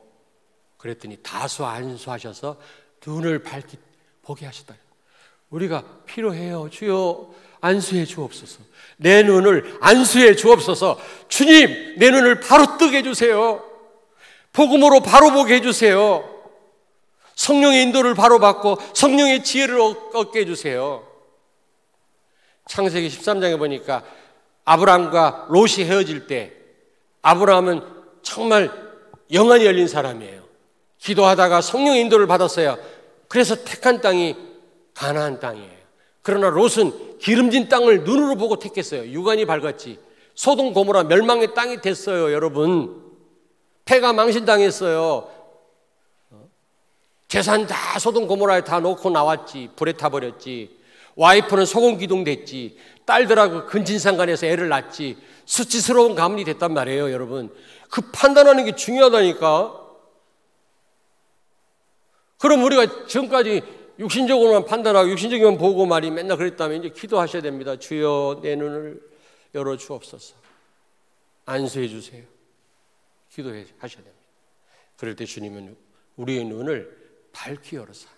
그랬더니 다소 안수하셔서 눈을 밝히 보게 하시다. 우리가 필요해요. 주여 안수해 주옵소서. 내 눈을 안수해 주옵소서. 주님 내 눈을 바로 뜨게 해주세요. 복음으로 바로 보게 해주세요. 성령의 인도를 바로 받고 성령의 지혜를 얻게 해주세요. 창세기 13장에 보니까 아브라함과 롯이 헤어질 때 아브라함은 정말 영안이 열린 사람이에요. 기도하다가 성령의 인도를 받았어요. 그래서 택한 땅이 가나안 땅이에요. 그러나 롯은 기름진 땅을 눈으로 보고 택했어요. 육안이 밝았지. 소돔 고모라 멸망의 땅이 됐어요. 여러분, 폐가 망신당했어요. 재산 다 소돔 고모라에 다 놓고 나왔지. 불에 타버렸지. 와이프는 소금기둥 됐지. 딸들하고 근친상간에서 애를 낳지. 수치스러운 가문이 됐단 말이에요. 여러분, 그 판단하는 게 중요하다니까. 그럼 우리가 지금까지 육신적으로만 판단하고 육신적으로만 보고 말이 맨날 그랬다면 이제 기도하셔야 됩니다. 주여 내 눈을 열어 주옵소서. 안수해 주세요. 기도하셔야 됩니다. 그럴 때 주님은 우리의 눈을 밝히 열어서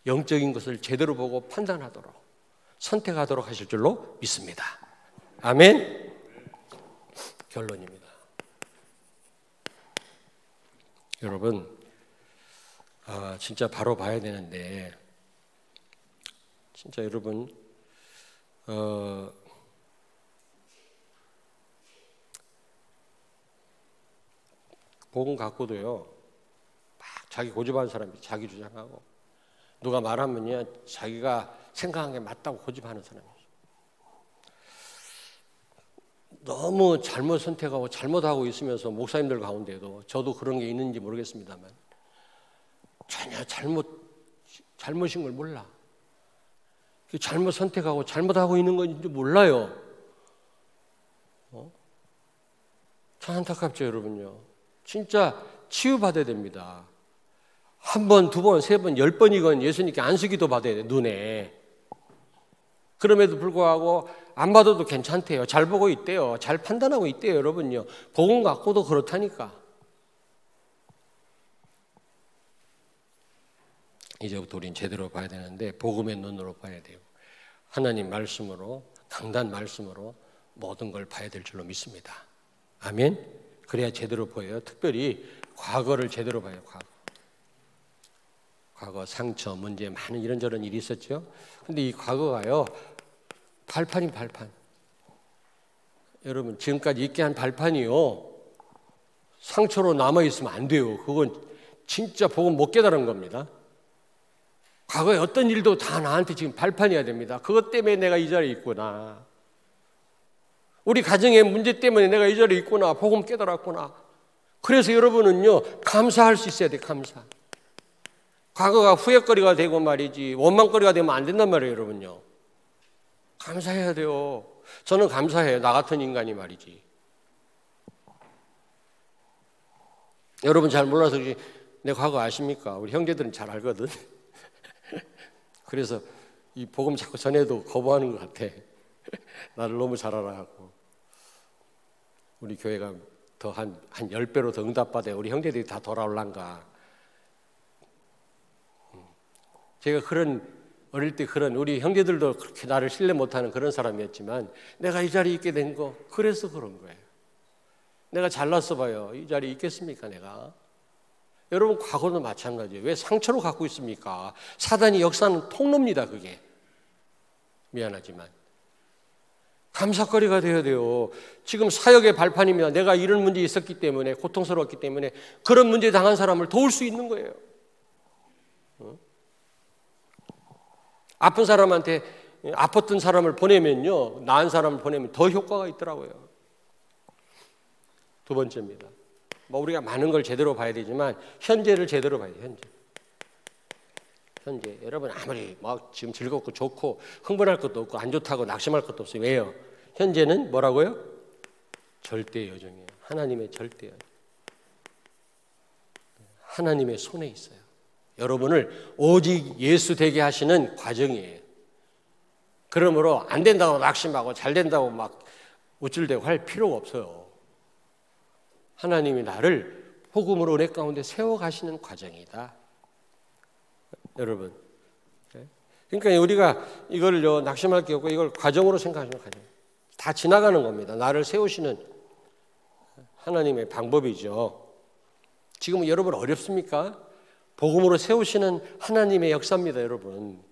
영적인 것을 제대로 보고 판단하도록 선택하도록 하실 줄로 믿습니다. 아멘. 결론입니다. 여러분, 진짜 바로 봐야 되는데 진짜 여러분 복음 갖고도요 막 자기 고집하는 사람이 자기 주장하고 누가 말하면요 자기가 생각한 게 맞다고 고집하는 사람이에요. 너무 잘못 선택하고 잘못하고 있으면서 목사님들 가운데도 저도 그런 게 있는지 모르겠습니다만 전혀 잘못인 걸 몰라. 잘못 선택하고 잘못하고 있는 건지 몰라요. 참 안타깝죠, 여러분요. 진짜 치유받아야 됩니다. 한 번, 두 번, 세 번, 10번이건 예수님께 안수기도 받아야 돼, 눈에. 그럼에도 불구하고 안 받아도 괜찮대요. 잘 보고 있대요. 잘 판단하고 있대요. 여러분요. 복음 갖고도 그렇다니까. 이제부터 우린 제대로 봐야 되는데 복음의 눈으로 봐야 돼요. 하나님 말씀으로, 강단 말씀으로 모든 걸 봐야 될 줄로 믿습니다. 아멘? 그래야 제대로 보여요. 특별히 과거를 제대로 봐요. 과거 상처, 문제, 많은 이런저런 일이 있었죠. 근데 이 과거가요, 발판이 발판. 여러분, 지금까지 있게 한 발판이요, 상처로 남아있으면 안 돼요. 그건 진짜 복음 못 깨달은 겁니다. 과거에 어떤 일도 다 나한테 지금 발판이어야 됩니다. 그것 때문에 내가 이 자리에 있구나. 우리 가정의 문제 때문에 내가 이 자리에 있구나. 복음 깨달았구나. 그래서 여러분은요, 감사할 수 있어야 돼, 감사. 과거가 후회거리가 되고 말이지, 원망거리가 되면 안 된단 말이에요, 여러분요. 감사해야 돼요. 저는 감사해요. 나 같은 인간이 말이지. 여러분 잘 몰라서 내 과거 아십니까? 우리 형제들은 잘 알거든. 그래서 이 복음 자꾸 전해도 거부하는 것 같아. 나를 너무 잘 알아가고. 우리 교회가 더 한 10배로 더 응답받아요. 우리 형제들이 다 돌아올란가. 제가 어릴 때 우리 형제들도 그렇게 나를 신뢰 못하는 그런 사람이었지만 내가 이 자리에 있게 된 거, 그래서 그런 거예요. 내가 잘났어 봐요. 이 자리에 있겠습니까, 내가? 여러분, 과거도 마찬가지예요. 왜 상처로 갖고 있습니까? 사단이 역사하는 통로입니다, 그게. 미안하지만. 감사거리가 되어야 돼요. 지금 사역의 발판입니다. 내가 이런 문제 있었기 때문에, 고통스러웠기 때문에 그런 문제 당한 사람을 도울 수 있는 거예요. 아픈 사람한테, 아팠던 사람을 보내면요, 나은 사람을 보내면 더 효과가 있더라고요. 두 번째입니다. 우리가 많은 걸 제대로 봐야 되지만 현재를 제대로 봐야 돼요. 현재. 여러분, 아무리 지금 즐겁고 좋고 흥분할 것도 없고 안 좋다고 낙심할 것도 없어요. 왜요? 현재는 뭐라고요? 절대 여정이에요. 하나님의 절대 여정. 하나님의 손에 있어요. 여러분을 오직 예수 되게 하시는 과정이에요. 그러므로 안 된다고 낙심하고 잘 된다고 막 우쭐대고 할 필요가 없어요. 하나님이 나를 복음으로 은혜 가운데 세워가시는 과정이다. 여러분. 그러니까 우리가 이걸요, 낙심할 게 없고 이걸 과정으로 생각하시는 과정. 다 지나가는 겁니다. 나를 세우시는 하나님의 방법이죠. 지금 여러분 어렵습니까? 복음으로 세우시는 하나님의 역사입니다, 여러분.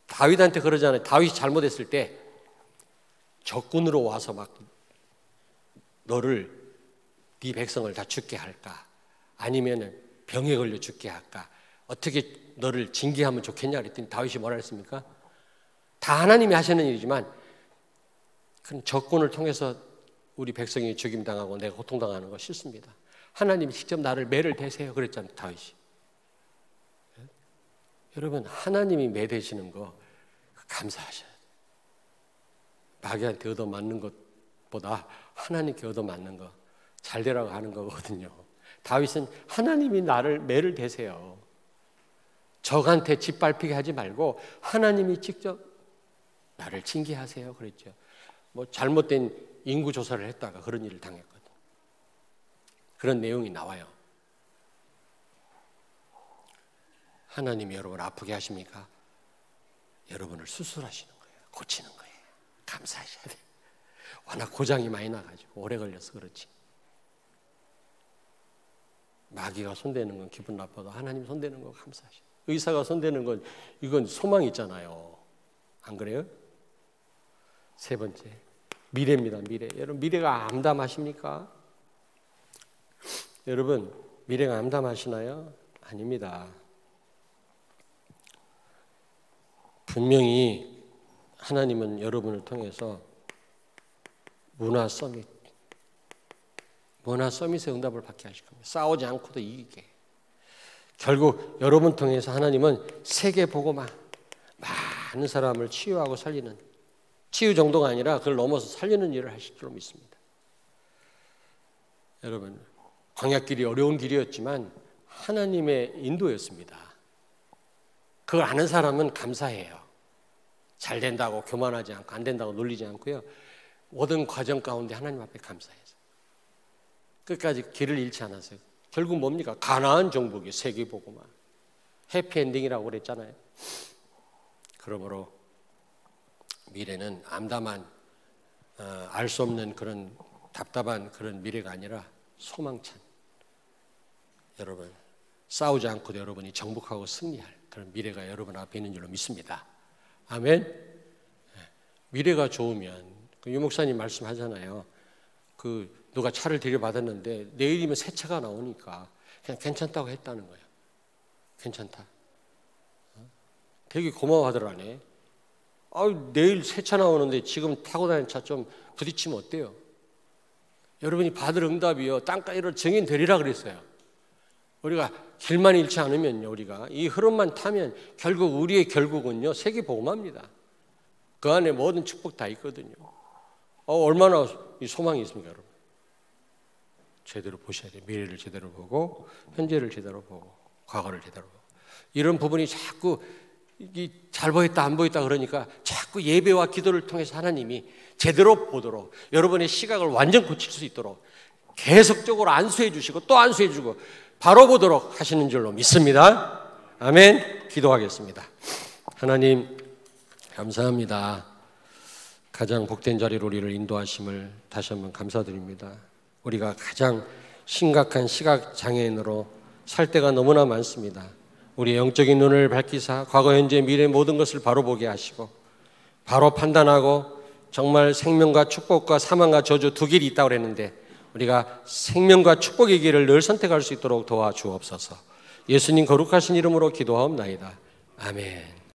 다윗한테 그러잖아요. 다윗이 잘못했을 때 적군으로 와서 막 너를, 네 백성을 다 죽게 할까? 아니면 병에 걸려 죽게 할까? 어떻게 너를 징계하면 좋겠냐 그랬더니 다윗이 뭐라 했습니까? 다 하나님이 하시는 일이지만 그런 적군을 통해서 우리 백성이 죽임당하고 내가 고통당하는 거 싫습니다. 하나님이 직접 나를 매를 대세요 그랬잖아요, 다윗이. 여러분, 하나님이 매 대시는 거 감사하셔야 돼요. 마귀한테 얻어맞는 것보다 하나님께 얻어맞는 거 잘 되라고 하는 거거든요. 다윗은 하나님이 나를 매를 대세요. 적한테 짓밟히게 하지 말고 하나님이 직접 나를 징계하세요 그랬죠. 잘못된 인구 조사를 했다가 그런 일을 당했거든. 그런 내용이 나와요. 하나님이 여러분 아프게 하십니까? 여러분을 수술하시는 거예요. 고치는 거예요. 감사하셔야 돼요. 워낙 고장이 많이 나가지고 오래 걸려서 그렇지. 마귀가 손대는 건 기분 나빠도 하나님 손대는 거 감사하셔야 돼요. 의사가 손대는 건 이건 소망이 있잖아요. 안 그래요? 세 번째, 미래입니다. 미래. 여러분, 미래가 암담하십니까? 여러분, 미래가 암담하시나요? 아닙니다. 분명히 하나님은 여러분을 통해서 문화 서밋의 응답을 받게 하실 겁니다. 싸우지 않고도 이기게. 결국 여러분 통해서 하나님은 세계 보고만 많은 사람을 치유하고 살리는, 치유 정도가 아니라 그걸 넘어서 살리는 일을 하실 줄로 믿습니다. 여러분, 광야길이 어려운 길이었지만 하나님의 인도였습니다. 그걸 아는 사람은 감사해요. 잘 된다고 교만하지 않고 안 된다고 놀리지 않고요. 모든 과정 가운데 하나님 앞에 감사해서 끝까지 길을 잃지 않았어요. 결국 뭡니까? 가나안 정복이 세계복음화 해피엔딩이라고 그랬잖아요. 그러므로 미래는 암담한 알 수 없는 그런 답답한 그런 미래가 아니라 소망찬, 여러분 싸우지 않고도 여러분이 정복하고 승리할 그런 미래가 여러분 앞에 있는 줄로 믿습니다. 아멘. 미래가 좋으면 유 목사님 말씀하잖아요. 누가 차를 들여받았는데 내일이면 새 차가 나오니까 그냥 괜찮다고 했다는 거예요. 괜찮다. 되게 고마워하더라네. 내일 새 차 나오는데 지금 타고 다니는 차 좀 부딪히면 어때요? 여러분이 받을 응답이요, 땅가위로 증인되리라 그랬어요. 우리가 길만 잃지 않으면요, 우리가 이 흐름만 타면 결국 우리의 결국은요, 세계 복음화입니다. 그 안에 모든 축복 다 있거든요. 얼마나 소망이 있습니까, 여러분? 제대로 보셔야 돼요. 미래를 제대로 보고, 현재를 제대로 보고, 과거를 제대로 보고. 이런 부분이 자꾸 잘 보였다 안 보였다 그러니까 자꾸 예배와 기도를 통해서 하나님이 제대로 보도록 여러분의 시각을 완전 고칠 수 있도록 계속적으로 안수해 주시고 또 안수해 주고 바로 보도록 하시는 줄로 믿습니다. 아멘. 기도하겠습니다. 하나님 감사합니다. 가장 복된 자리로 우리를 인도하심을 다시 한번 감사드립니다. 우리가 가장 심각한 시각장애인으로 살 때가 너무나 많습니다. 우리의 영적인 눈을 밝히사 과거, 현재, 미래 모든 것을 바로 보게 하시고 바로 판단하고 정말 생명과 축복과 사망과 저주 두 길이 있다고 그랬는데 우리가 생명과 축복의 길을 늘 선택할 수 있도록 도와주옵소서. 예수님 거룩하신 이름으로 기도하옵나이다. 아멘.